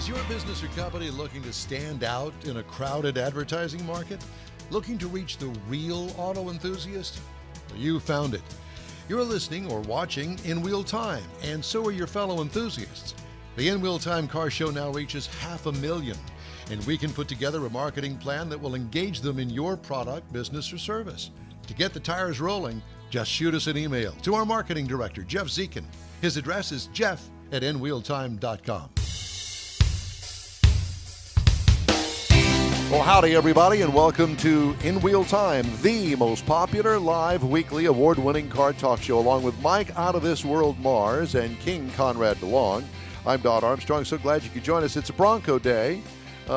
your business or company looking to stand out in a crowded advertising market? Looking to reach the real auto enthusiast? Well, you found it. You're listening or watching In Wheel Time, and so are your fellow enthusiasts. The In Wheel Time Car Show now reaches 500,000, and we can put together a marketing plan that will engage them in your product, business, or service. To get the tires rolling, just shoot us an email to our marketing director, Jeff Zekin. His address is jeff@inwheeltime.com. Well, howdy, everybody, and welcome to In Wheel Time, the most popular live weekly award-winning car talk show, along with Mike Out of This World Mars and King Conrad DeLong. I'm Don Armstrong. So glad you could join us. It's a Bronco Day.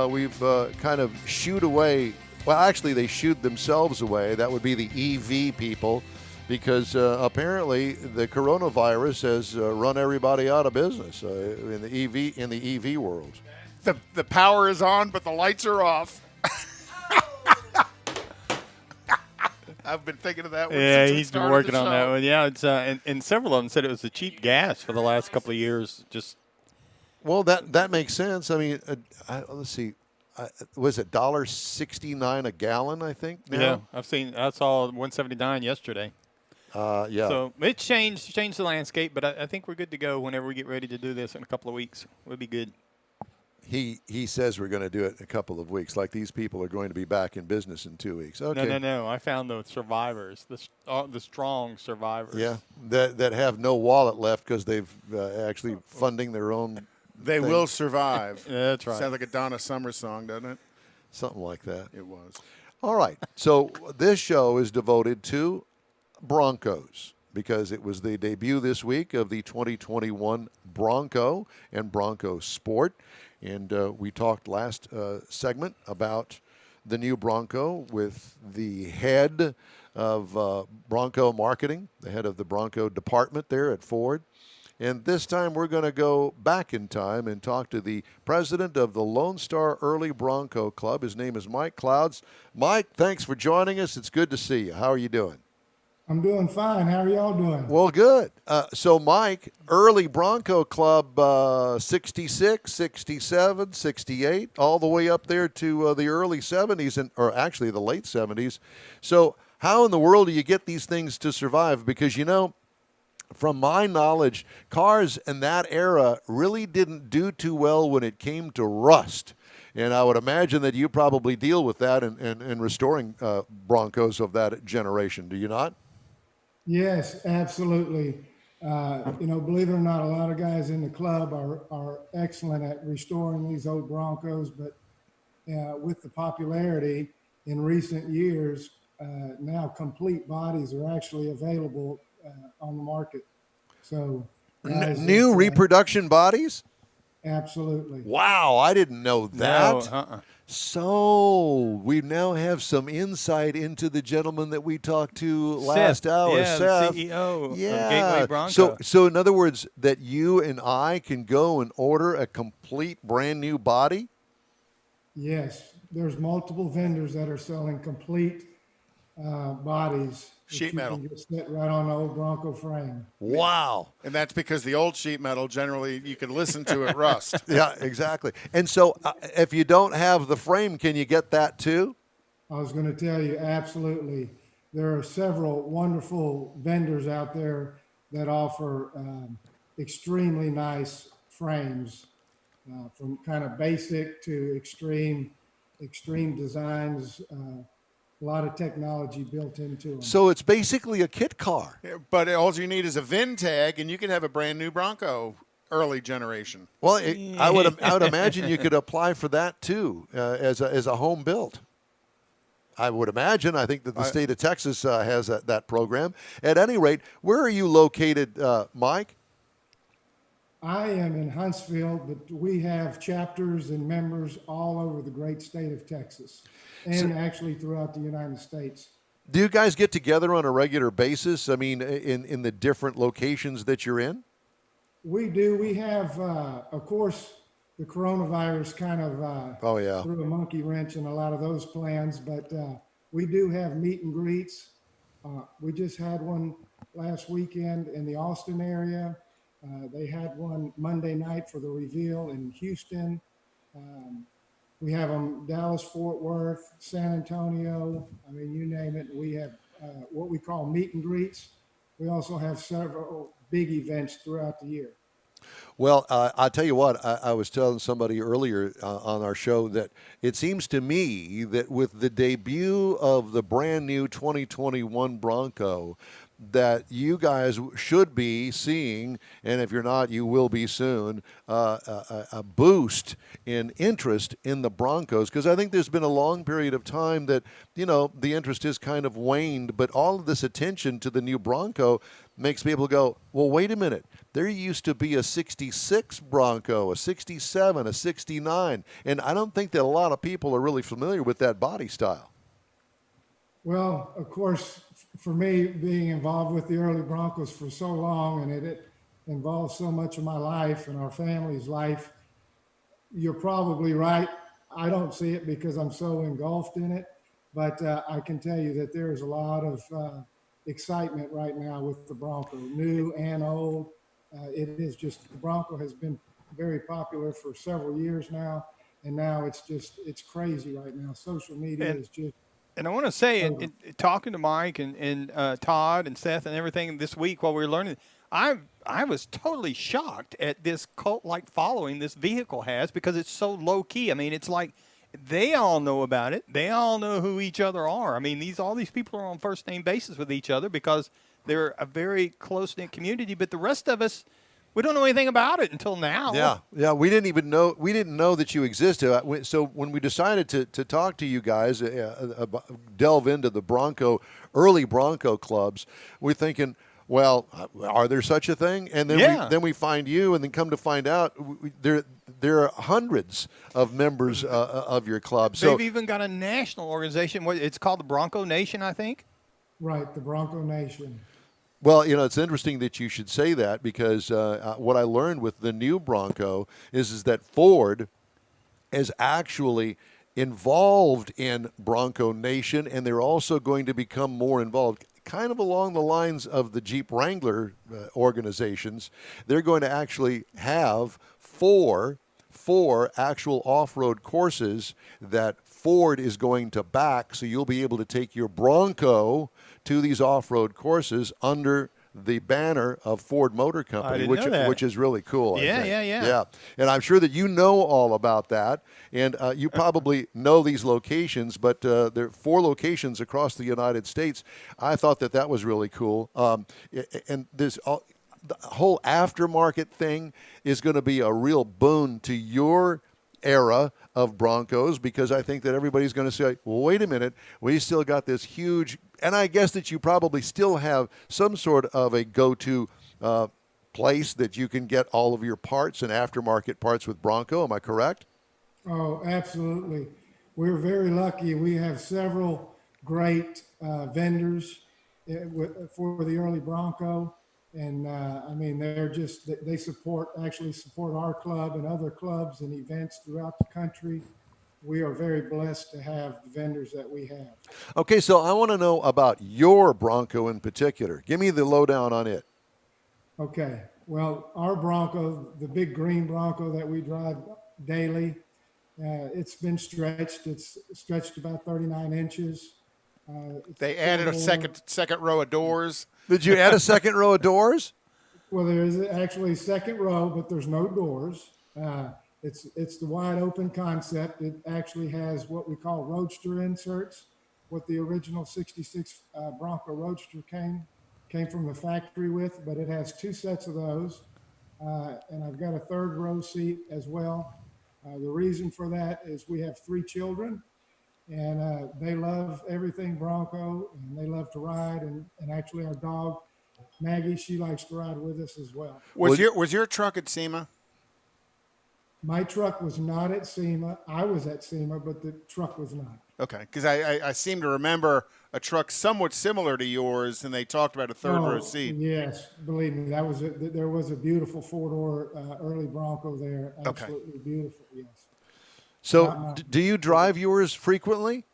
We've kind of shooed away. Well, actually, they shooed themselves away. That would be the EV people, because apparently the coronavirus has run everybody out of business in the EV world. The power is on, but the lights are off. I've been thinking of that one. Yeah, he's been working on that one. Yeah, it's and several of them said it was the cheap gas for the last couple of years. Well, that makes sense. I mean, let's see. Was it $1.69 a gallon? I think now? Yeah, I saw 179 yesterday. Yeah. So it changed the landscape, but I think we're good to go whenever we get ready to do this in a couple of weeks. We'll be good. He says we're going to do it in a couple of weeks, like these people are going to be back in business in 2 weeks. Okay. No. I found the survivors, the strong survivors. Yeah, that have no wallet left because they've actually funding their own. They thing. will survive. Yeah, that's right. Sounds like a Donna Summer song, doesn't it? Something like that. It was. All right. So this show is devoted to Broncos, because it was the debut this week of the 2021 Bronco and Bronco Sport. And we talked last segment about the new Bronco with the head of Bronco marketing, the head of the Bronco department there at Ford. And this time we're going to go back in time and talk to the president of the Lone Star Early Bronco Club. His name is Mike Clouds. Mike, thanks for joining us. It's good to see you. How are you doing? I'm doing fine. How are y'all doing? Well, good. So, Mike, early Bronco Club, 66, 67, 68, all the way up there to the early 70s, or actually the late 70s. So how in the world do you get these things to survive? Because, you know, from my knowledge, cars in that era really didn't do too well when it came to rust. And I would imagine that you probably deal with that in restoring Broncos of that generation. Do you not? Yes, absolutely. Believe it or not, a lot of guys in the club are excellent at restoring these old Broncos, but with the popularity in recent years, now complete bodies are actually available on the market. So new reproduction bodies? Absolutely. Wow, I didn't know that. No, So we now have some insight into the gentleman that we talked to last hour, yeah, Seth. the CEO of Yeah. Gateway Bronco. So in other words, that you and I can go and order a complete brand new body? Yes, there's multiple vendors that are selling complete bodies. Sheet metal. You can just sit right on the old Bronco frame. Wow. And that's because the old sheet metal, generally, you can listen to it rust. Yeah, exactly. And so if you don't have the frame, can you get that too? I was going to tell you, absolutely. There are several wonderful vendors out there that offer extremely nice frames, from kind of basic to extreme designs. A lot of technology built into them. So it's basically a kit car. But all you need is a VIN tag, and you can have a brand new Bronco, early generation. Well, I would imagine you could apply for that too, as a home built. I would imagine. I think that the state of Texas has that program. At any rate, where are you located, Mike? I am in Huntsville, but we have chapters and members all over the great state of Texas, and actually throughout the United States. Do you guys get together on a regular basis? I mean, in the different locations that you're in? We do. We have, of course, the coronavirus kind of threw a monkey wrench in a lot of those plans, but we do have meet and greets. We just had one last weekend in the Austin area. They had one Monday night for the reveal in Houston. We have them Dallas, Fort Worth, San Antonio. I mean, you name it. We have what we call meet and greets. We also have several big events throughout the year. Well, I'll tell you what, I was telling somebody earlier on our show that it seems to me that with the debut of the brand new 2021 Bronco, that you guys should be seeing, and if you're not, you will be soon, a boost in interest in the Broncos, because I think there's been a long period of time that, the interest has kind of waned, but all of this attention to the new Bronco makes people go, well, wait a minute. There used to be a 66 Bronco, a 67, a 69, and I don't think that a lot of people are really familiar with that body style. Well, of course, for me, being involved with the early Broncos for so long, and it involves so much of my life and our family's life, you're probably right. I don't see it because I'm so engulfed in it, but I can tell you that there is a lot of excitement right now with the Bronco, new and old. It is just, the Bronco has been very popular for several years now, and now it's crazy right now. Social media is just. And I want to say, talking to Mike and Todd and Seth and everything this week while we were learning, I was totally shocked at this cult-like following this vehicle has, because it's so low-key. I mean, it's like they all know about it. They all know who each other are. I mean, all these people are on first-name basis with each other because they're a very close-knit community. But the rest of us, we don't know anything about it until now. Yeah. We didn't know that you existed. So when we decided to talk to you guys, delve into the early Bronco clubs, we're thinking, well, are there such a thing? And then we find you, and then come to find out there are hundreds of members of your club. So they've even got a national organization. It's called the Bronco Nation, I think. Right, the Bronco Nation. Well, it's interesting that you should say that, because what I learned with the new Bronco is that Ford is actually involved in Bronco Nation, and they're also going to become more involved, kind of along the lines of the Jeep Wrangler organizations. They're going to actually have four actual off-road courses that Ford is going to back, so you'll be able to take your Bronco to these off-road courses under the banner of Ford Motor Company, which is really cool. Yeah. And I'm sure that you know all about that, and you probably know these locations, but there are 4 locations across the United States. I thought that was really cool. And there's the whole aftermarket thing is going to be a real boon to your era of Broncos, because I think that everybody's going to say, well, wait a minute, we still got this huge, and I guess that you probably still have some sort of a go-to place that you can get all of your parts and aftermarket parts with Bronco. Am I correct? Oh, absolutely. We're very lucky. We have several great vendors for the early Bronco. And I mean, they actually support our club and other clubs and events throughout the country. We are very blessed to have the vendors that we have. Okay, so I want to know about your Bronco in particular. Give me the lowdown on it. Okay, well, our Bronco, the big green Bronco that we drive daily, it's been stretched. It's stretched about 39 inches. They added a second row of doors. Did you add a second row of doors? Well, there is actually a second row, but there's no doors. It's the wide open concept. It actually has what we call roadster inserts, what the original 66 Bronco Roadster came from the factory with, but it has 2 sets of those. And I've got a third row seat as well. The reason for that is we have 3 children, and they love everything Bronco, and they love to ride. And actually our dog, Maggie, she likes to ride with us as well. Was your truck at SEMA? My truck was not at SEMA. I was at SEMA, but the truck was not. Okay, because I seem to remember a truck somewhat similar to yours, and they talked about a third row seat. Yes, believe me, there was a beautiful 4-door early Bronco there. Absolutely beautiful, yes. So do you drive yours frequently?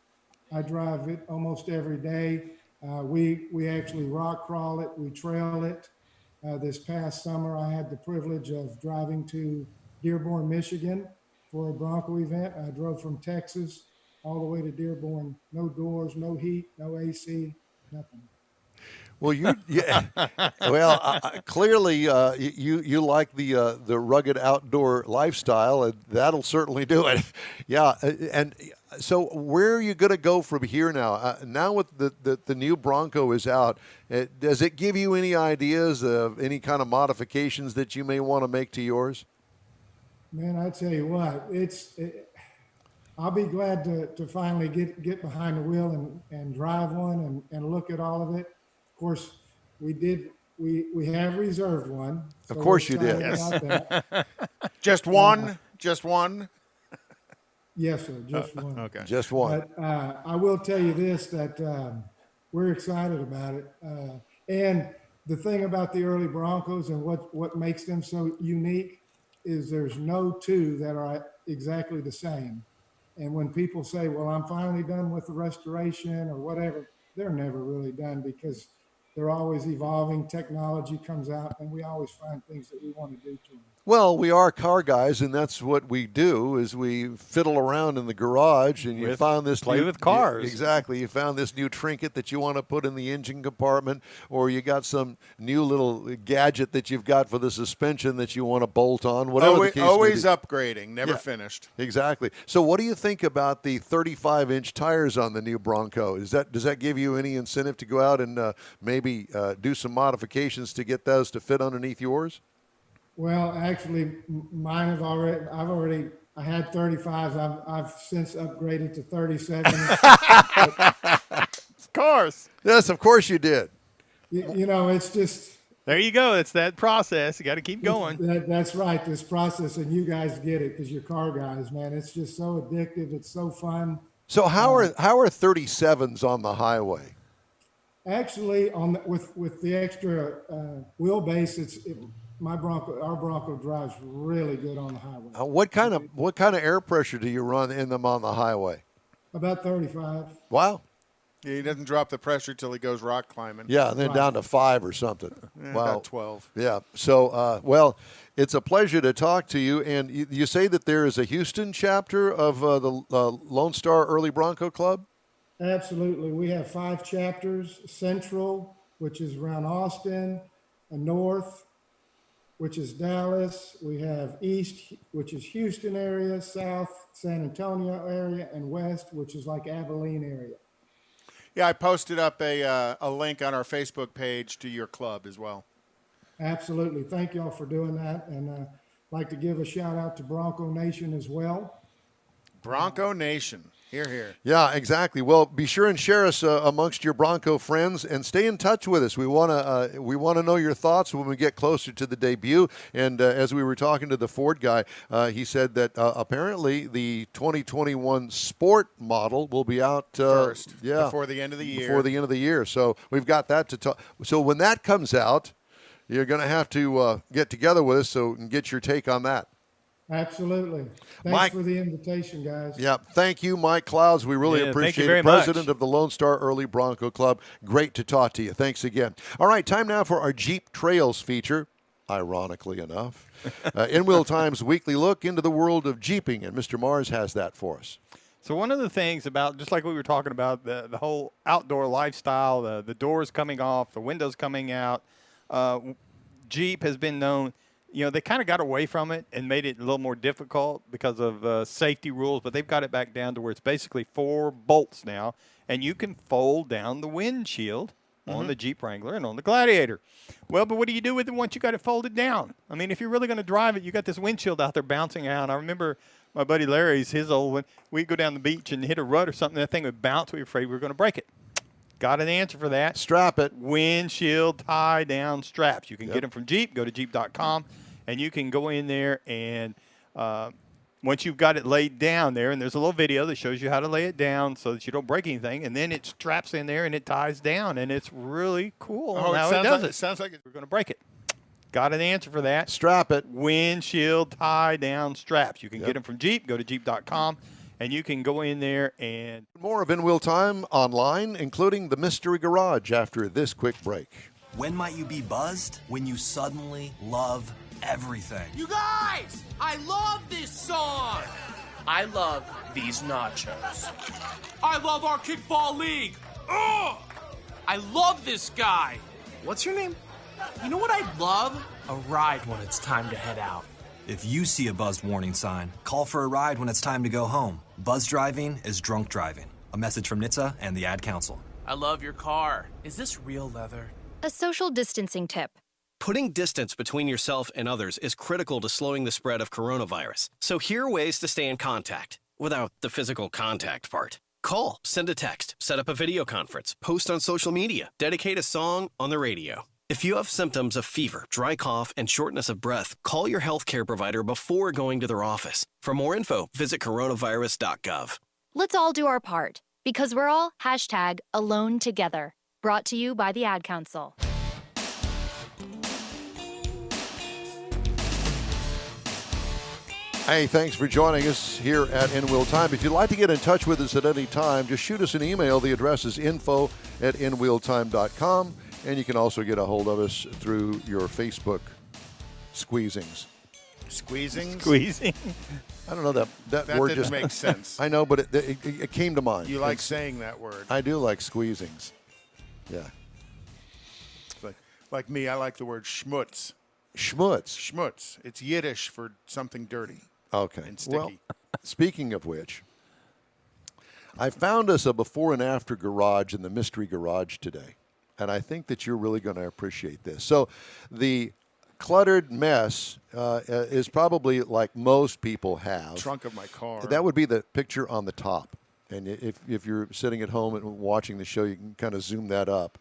I drive it almost every day. We actually rock crawl it. We trail it. This past summer, I had the privilege of driving to Dearborn, Michigan, for a Bronco event. I drove from Texas all the way to Dearborn. No doors, no heat, no AC, nothing. Well, clearly you like the rugged outdoor lifestyle, and that'll certainly do it. Yeah, and so where are you going to go from here now? Now with the new Bronco is out, does it give you any ideas of any kind of modifications that you may want to make to yours? Man, I tell you what, I'll be glad to finally get behind the wheel and drive one and look at all of it. Of course, we have reserved one. So of course you did. Yes. Just one? Just one? Yes, sir. Just one. Okay. Just one. But I will tell you this, that we're excited about it. And the thing about the early Broncos and what makes them so unique is there's no two that are exactly the same. And when people say, well, I'm finally done with the restoration or whatever, they're never really done because they're always evolving. Technology comes out, and we always find things that we want to do to them. Well, we are car guys, and that's what we do. Is we fiddle around in the garage, and you found this play with cars. Exactly, you found this new trinket that you want to put in the engine compartment, or you got some new little gadget that you've got for the suspension that you want to bolt on. Whatever the case always may be. upgrading, never finished. Exactly. So, what do you think about the 35-inch tires on the new Bronco? Does that give you any incentive to go out and maybe do some modifications to get those to fit underneath yours? Well, actually, mine have I had 35s. I've since upgraded to 37. Of course. Yes, of course you did. You know, it's just. There you go. It's that process. You got to keep going. That's right. This process, and you guys get it because you're car guys, man. It's just so addictive. It's so fun. So how are 37s on the highway? Actually, with the extra wheelbase, our Bronco drives really good on the highway. What kind of air pressure do you run in them on the highway? About 35. Wow. Yeah, he doesn't drop the pressure till he goes rock climbing. Yeah, and then down to 5 or something. Wow. About 12. Yeah. So, well, it's a pleasure to talk to you. And you say that there is a Houston chapter of the Lone Star Early Bronco Club? Absolutely. We have 5 chapters: Central, which is around Austin; North, which is Dallas. We have East, which is Houston area; South, San Antonio area; and West, which is like Abilene area. Yeah, I posted up a link on our Facebook page to your club as well. Absolutely. Thank y'all for doing that. And I'd like to give a shout out to Bronco Nation as well. Bronco Nation. Hear, hear. Yeah, exactly. Well, be sure and share us amongst your Bronco friends, and stay in touch with us. We want to know your thoughts when we get closer to the debut. And as we were talking to the Ford guy, he said that apparently the 2021 Sport model will be out first, before the end of the year. Before the end of the year. So we've got that to talk. So when that comes out, you're going to have to get together with us and get your take on that. Absolutely. Thanks Mike, for the invitation, guys. Yeah, thank you, Mike Clouds. We really appreciate it. President of the Lone Star Early Bronco Club. Great to talk to you. Thanks again. All right, time now for our Jeep Trails feature, ironically enough. In Wheel Time's weekly look into the world of Jeeping, and Mr. Mars has that for us. So one of the things about, just like we were talking about, the whole outdoor lifestyle, the doors coming off, the windows coming out, Jeep has been known, they kind of got away from it and made it a little more difficult because of safety rules, but they've got it back down to where it's basically 4 bolts now, and you can fold down the windshield on the Jeep Wrangler and on the Gladiator. Well, but what do you do with it once you got it folded down? I mean, if you're really going to drive it, you got this windshield out there bouncing out. I remember my buddy Larry's, his old one, we'd go down the beach and hit a rut or something, that thing would bounce. We were afraid we were going to break it. Got an answer for that. Strap it. Windshield tie-down straps. You can get them from Jeep. Go to Jeep.com, and you can go in there and once you've got it laid down there, and there's a little video that shows you how to lay it down so that you don't break anything, and then it straps in there and it ties down, and it's really cool how it does it. It sounds like we're going to break it. Got an answer for that. Strap it. Windshield tie-down straps. You can get them from Jeep. Go to Jeep.com. And you can go in there and... More of In Wheel Time online, including the Mystery Garage after this quick break. When might you be buzzed? When you suddenly love everything. You guys, I love this song. I love these nachos. I love our kickball league. Ugh! I love this guy. What's your name? You know what I'd love? A ride when it's time to head out. If you see a buzzed warning sign, call for a ride when it's time to go home. Buzz driving is drunk driving. A message from NHTSA and the Ad Council. I love your car. Is this real leather? A social distancing tip. Putting distance between yourself and others is critical to slowing the spread of coronavirus. So here are ways to stay in contact without the physical contact part. Call, send a text, set up a video conference, post on social media, dedicate a song on the radio. If you have symptoms of fever, dry cough, and shortness of breath, call your healthcare provider before going to their office. For more info, visit coronavirus.gov. Let's all do our part because we're all #alone together. Brought to you by the Ad Council. Hey, thanks for joining us here at In Wheel Time. If you'd like to get in touch with us at any time, just shoot us an email. The address is info@inwheeltime.com, and you can also get a hold of us through your Facebook squeezings. Squeezing? Squeezing. I don't know that word didn't just make sense. I know, but it came to mind. You like saying that word. I do like squeezings. Yeah. Like me, I like the word schmutz. Schmutz. Schmutz. It's Yiddish for something dirty. Okay. And sticky. Well, speaking of which, I found us a before and after garage in the mystery garage today, and I think that you're really going to appreciate this. So the cluttered mess is probably like most people have. Trunk of my car. That would be the picture on the top. And if you're sitting at home and watching the show, you can kind of zoom that up.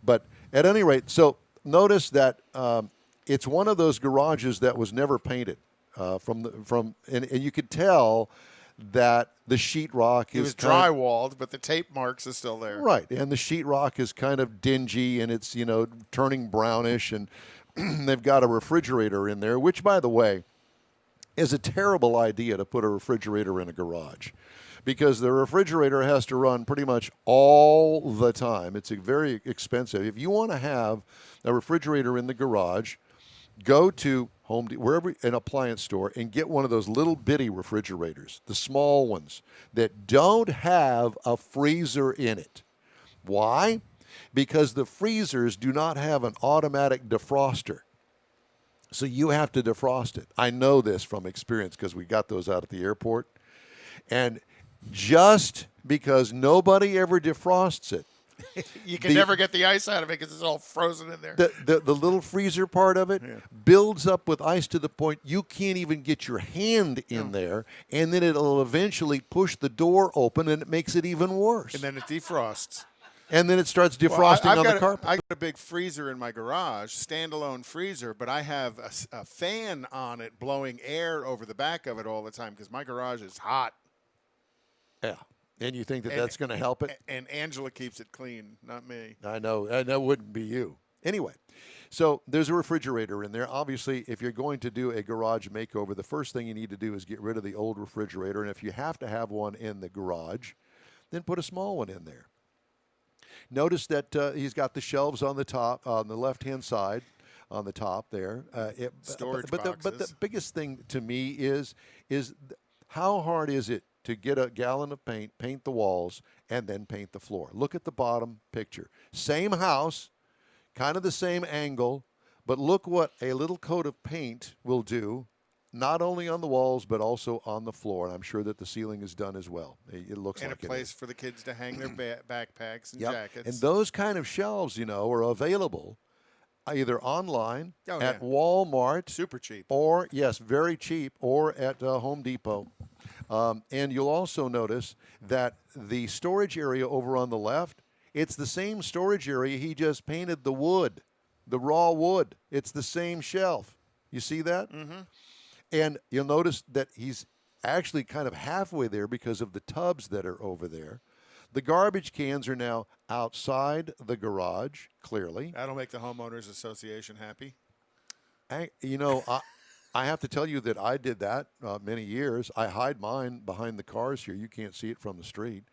But at any rate, so notice that it's one of those garages that was never painted. And you could tell that the sheetrock is it was drywalled, but the tape marks are still there. Right, and the sheetrock is kind of dingy, and it's turning brownish, and they've got a refrigerator in there, which, by the way, is a terrible idea to put a refrigerator in a garage, because the refrigerator has to run pretty much all the time. It's very expensive. If you want to have a refrigerator in the garage, go to Home Depot, wherever, an appliance store, and get one of those little bitty refrigerators, the small ones that don't have a freezer in it. Why? Because the freezers do not have an automatic defroster. So you have to defrost it. I know this from experience because we got those out at the airport. And just because nobody ever defrosts it, you can never get the ice out of it because it's all frozen in there. The little freezer part of it builds up with ice to the point you can't even get your hand in there, and then it'll eventually push the door open, and it makes it even worse. And then it defrosts. And then it starts defrosting on the carpet. I got a big freezer in my garage, standalone freezer, but I have a fan on it blowing air over the back of it all the time because my garage is hot. Yeah. And you think that's going to help it? And Angela keeps it clean, not me. I know. And that wouldn't be you. Anyway, so there's a refrigerator in there. Obviously, if you're going to do a garage makeover, the first thing you need to do is get rid of the old refrigerator. And if you have to have one in the garage, then put a small one in there. Notice that he's got the shelves on the top, on the left-hand side, on the top there. Storage boxes. But the biggest thing to me is how hard is it to get a gallon of paint the walls, and then paint the floor? Look at the bottom picture. Same house, kind of the same angle, but look what a little coat of paint will do, not only on the walls, but also on the floor. And I'm sure that the ceiling is done as well. It looks like it is. And a place for the kids to hang their backpacks and jackets. And those kind of shelves, are available either online at Walmart. Super cheap. Or, yes, very cheap, or at Home Depot. And you'll also notice that the storage area over on the left, it's the same storage area. He just painted the wood, the raw wood. It's the same shelf. You see that? Mm-hmm. And you'll notice that he's actually kind of halfway there because of the tubs that are over there. The garbage cans are now outside the garage, clearly. That'll make the homeowners association happy. I have to tell you that I did that many years. I hide mine behind the cars here. You can't see it from the street.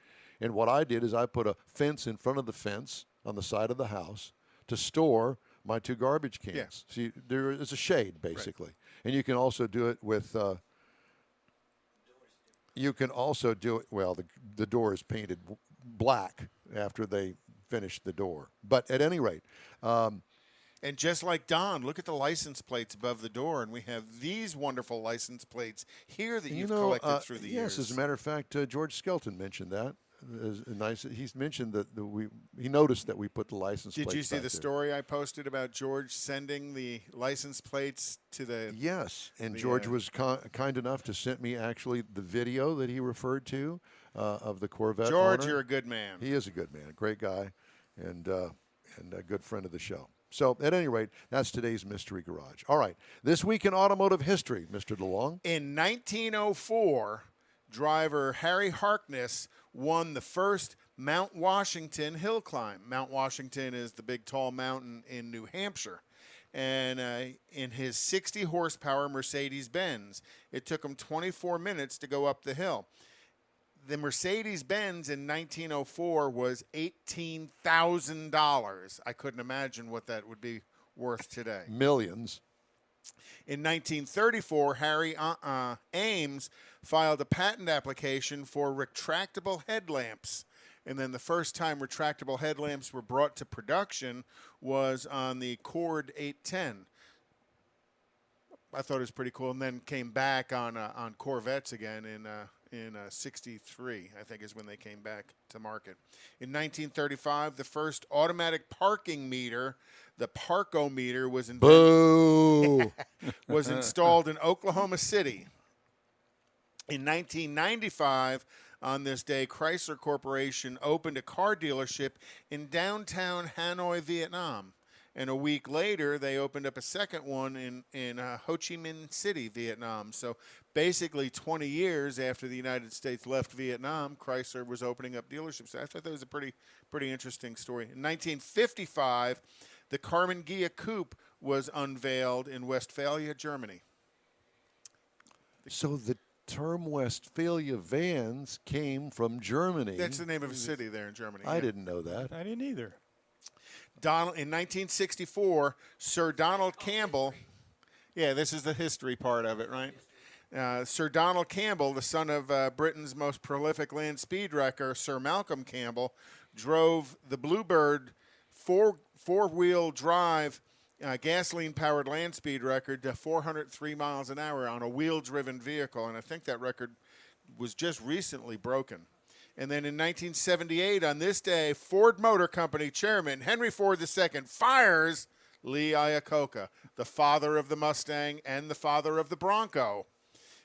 And what I did is I put a fence in front of the fence on the side of the house to store my 2 garbage cans. Yeah. See, there is a shade basically, and you can also do it with. You can also do it. Well, the door is painted black after they finish the door, but at any rate. And just like Don, look at the license plates above the door, and we have these wonderful license plates here that you've collected through the years. Yes, as a matter of fact, George Skelton mentioned that. Nice. He's mentioned that he noticed that we put the license plates. Did you see back the there. story I posted about George sending the license plates to the? Yes, and George was kind enough to send me actually the video that he referred to of the Corvette. George, owner. you're a good man. He is a good man, great guy, and a good friend of the show. So, at any rate, that's today's Mystery Garage. All right, this week in automotive history, Mr. DeLong. In 1904, driver Harry Harkness won the first Mount Washington hill climb. Mount Washington is the big tall mountain in New Hampshire. And in his 60 horsepower Mercedes-Benz, it took him 24 minutes to go up the hill. The Mercedes-Benz in 1904 was $18,000. I couldn't imagine what that would be worth today. Millions. In 1934, Harry Ames filed a patent application for retractable headlamps. And then the first time retractable headlamps were brought to production was on the Cord 810. I thought it was pretty cool. And then came back on Corvettes again in 63, I think is when they came back to market. In 1935, the first automatic parking meter, the Parkometer, was Boo! was installed in Oklahoma City. In 1995, on this day, Chrysler Corporation opened a car dealership in downtown Hanoi, Vietnam. And a week later, they opened up a second one in Ho Chi Minh City, Vietnam. So basically 20 years after the United States left Vietnam, Chrysler was opening up dealerships. I thought that was a pretty interesting story. In 1955, the Karmann Ghia Coupe was unveiled in Westphalia, Germany. So the term Westphalia vans came from Germany. That's the name of a city there in Germany. I didn't know that. I didn't either. In 1964, Sir Donald Campbell, this is the history part of it, right? Sir Donald Campbell, the son of Britain's most prolific land speed wrecker, Sir Malcolm Campbell, drove the Bluebird four-wheel drive gasoline-powered land speed record to 403 miles an hour on a wheel-driven vehicle, and I think that record was just recently broken. And then in 1978, on this day, Ford Motor Company chairman Henry Ford II fires Lee Iacocca, the father of the Mustang and the father of the Bronco,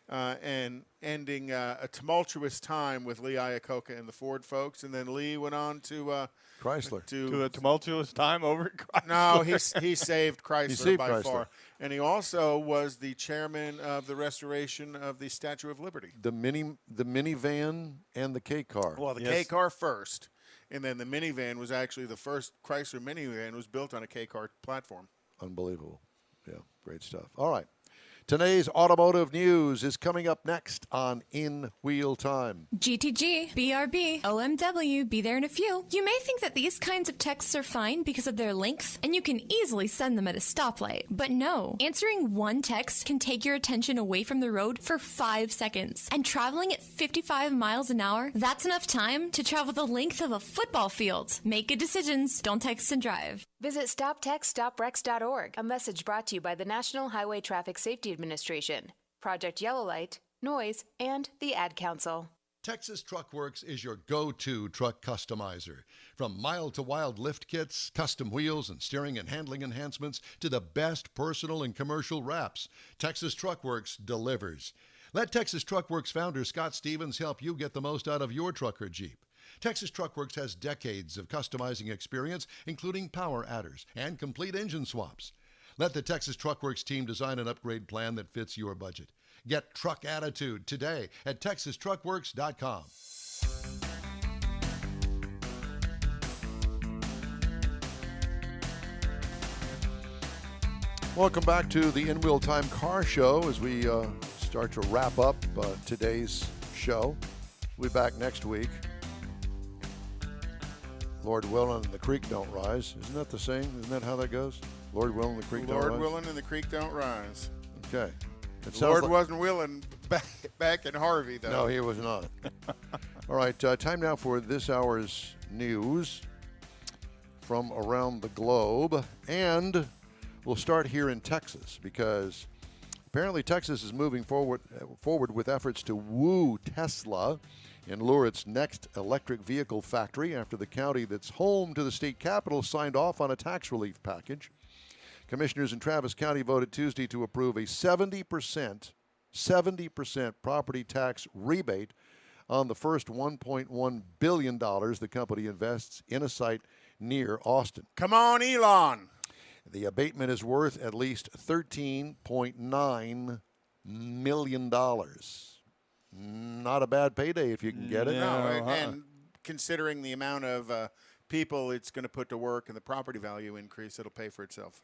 and ending a tumultuous time with Lee Iacocca and the Ford folks. And then Lee went on to Chrysler. To a tumultuous time over at Chrysler. No, he saved Chrysler He saved by Chrysler. far. And he also was the chairman of the restoration of the Statue of Liberty. The minivan and the K car. Well, the K car first, and then the minivan was actually the first Chrysler minivan was built on a K car platform. Unbelievable. Yeah, great stuff. All right. Today's automotive news is coming up next on In Wheel Time. GTG, BRB, OMW, be there in a few. You may think that these kinds of texts are fine because of their length, and you can easily send them at a stoplight. But no, answering one text can take your attention away from the road for 5 seconds. And traveling at 55 miles an hour, that's enough time to travel the length of a football field. Make good decisions. Don't text and drive. Visit StopTextStopWrecks.org. A message brought to you by the National Highway Traffic Safety Administration, Project Yellow Light, Noise, and the Ad Council. Texas Truck Works is your go-to truck customizer. From mild-to-wild lift kits, custom wheels, and steering and handling enhancements to the best personal and commercial wraps, Texas Truck Works delivers. Let Texas Truck Works founder Scott Stevens help you get the most out of your truck or Jeep. Texas Truck Works has decades of customizing experience, including power adders and complete engine swaps. Let the Texas Truck Works team design an upgrade plan that fits your budget. Get truck attitude today at TexasTruckWorks.com. Welcome back to the In Wheel Time Car Show as we start to wrap up today's show. We'll be back next week. Lord willing and the creek don't rise. Isn't that the saying? Isn't that how that goes? Lord willing, the creek don't rise? Lord willing and the creek don't rise. Okay. Lord wasn't willing back in Harvey, though. No, he was not. All right, time now for this hour's news from around the globe. And we'll start here in Texas because apparently Texas is moving forward with efforts to woo Tesla and lure its next electric vehicle factory after the county that's home to the state capitol signed off on a tax relief package. Commissioners in Travis County voted Tuesday to approve a 70% property tax rebate on the first $1.1 billion the company invests in a site near Austin. Come on, Elon. The abatement is worth at least $13.9 million. Not a bad payday if you can get it. No, and considering the amount of people it's going to put to work and the property value increase, it'll pay for itself.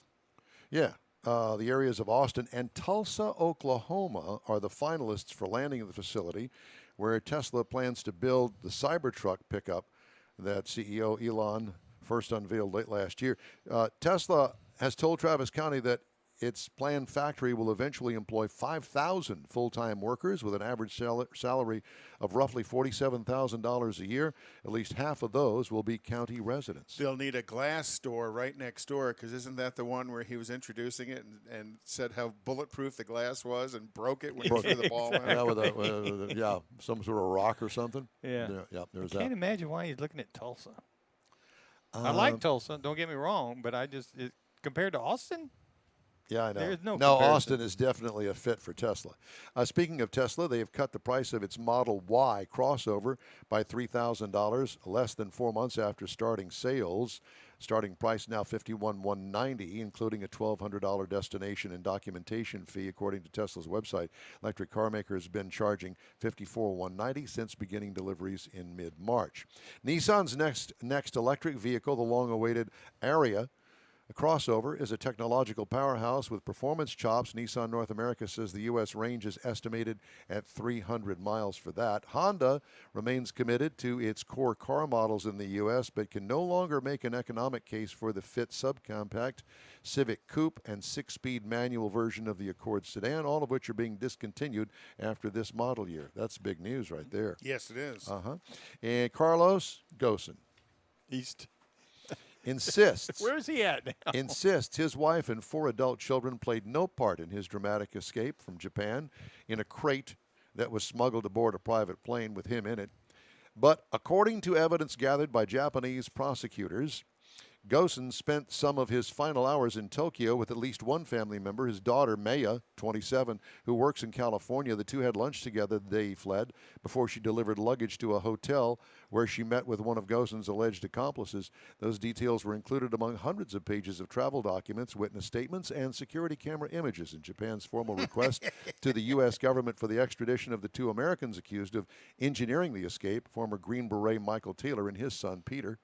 Yeah. The areas of Austin and Tulsa, Oklahoma are the finalists for landing of the facility where Tesla plans to build the Cybertruck pickup that CEO Elon first unveiled late last year. Tesla has told Travis County that its planned factory will eventually employ 5,000 full-time workers with an average salary of roughly $47,000 a year. At least half of those will be county residents. They'll need a glass store right next door, because isn't that the one where he was introducing it and said how bulletproof the glass was and broke it when he threw the ball in? Yeah, with some sort of rock or something. Yeah. There's I can't imagine why he's looking at Tulsa. I like Tulsa, don't get me wrong, but compared to Austin? Yeah, I know. There's no Austin is definitely a fit for Tesla. Speaking of Tesla, they have cut the price of its Model Y crossover by $3,000, less than 4 months after starting sales. Starting price now $51,190, including a $1,200 destination and documentation fee, according to Tesla's website. Electric car maker has been charging $54,190 since beginning deliveries in mid-March. Nissan's next electric vehicle, the long-awaited Ariya, the crossover, is a technological powerhouse with performance chops. Nissan North America says the U.S. range is estimated at 300 miles for that. Honda remains committed to its core car models in the U.S., but can no longer make an economic case for the Fit subcompact, Civic Coupe, and 6-speed manual version of the Accord sedan, all of which are being discontinued after this model year. That's big news right there. Yes, it is. And Carlos Ghosn. Insists. Where's he at now? Insists his wife and 4 adult children played no part in his dramatic escape from Japan in a crate that was smuggled aboard a private plane with him in it. But according to evidence gathered by Japanese prosecutors, Ghosn spent some of his final hours in Tokyo with at least one family member, his daughter, Maya, 27, who works in California. The two had lunch together the day he fled before she delivered luggage to a hotel where she met with one of Ghosn's alleged accomplices. Those details were included among hundreds of pages of travel documents, witness statements, and security camera images in Japan's formal request to the U.S. government for the extradition of the 2 Americans accused of engineering the escape, former Green Beret Michael Taylor and his son, Peter.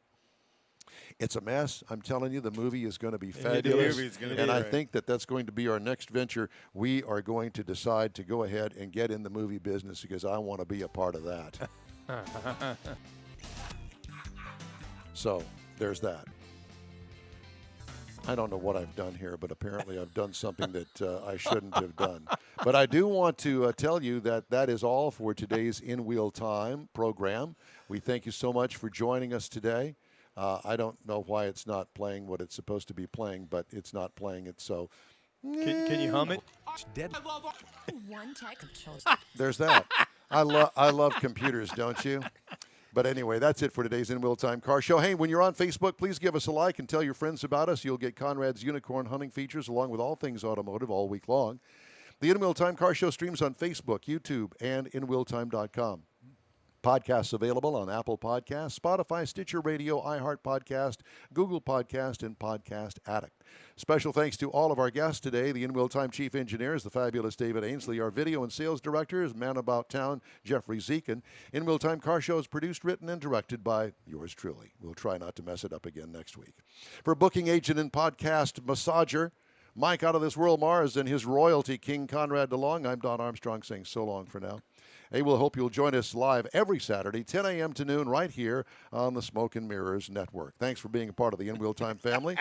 It's a mess. I'm telling you, the movie is going to be fabulous. I think that's going to be our next venture. We are going to decide to go ahead and get in the movie business because I want to be a part of that. So there's that. I don't know what I've done here, but apparently I've done something that I shouldn't have done. But I do want to tell you that is all for today's In Wheel Time program. We thank you so much for joining us today. I don't know why it's not playing what it's supposed to be playing, but it's not playing it, so. Can you hum it? One text. There's that. I love computers, don't you? But anyway, that's it for today's In Wheel Time Car Show. Hey, when you're on Facebook, please give us a like and tell your friends about us. You'll get Conrad's unicorn hunting features along with all things automotive all week long. The In Wheel Time Car Show streams on Facebook, YouTube, and InWheelTime.com. Podcasts available on Apple Podcasts, Spotify, Stitcher Radio, iHeart Podcast, Google Podcast, and Podcast Addict. Special thanks to all of our guests today. The In Wheel Time Chief Engineer is the fabulous David Ainsley. Our Video and Sales Director is Man About Town, Jeffrey Zekin. In Wheel Time Car Show is produced, written, and directed by yours truly. We'll try not to mess it up again next week. For booking agent and podcast massager, Mike Out of This World Mars, and his royalty, King Conrad DeLong, I'm Don Armstrong saying so long for now. Hey, we'll hope you'll join us live every Saturday, 10 a.m. to noon, right here on the Smoke and Mirrors Network. Thanks for being a part of the In Wheel Time family.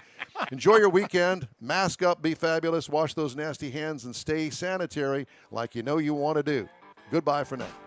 Enjoy your weekend. Mask up, be fabulous, wash those nasty hands, and stay sanitary like you know you want to do. Goodbye for now.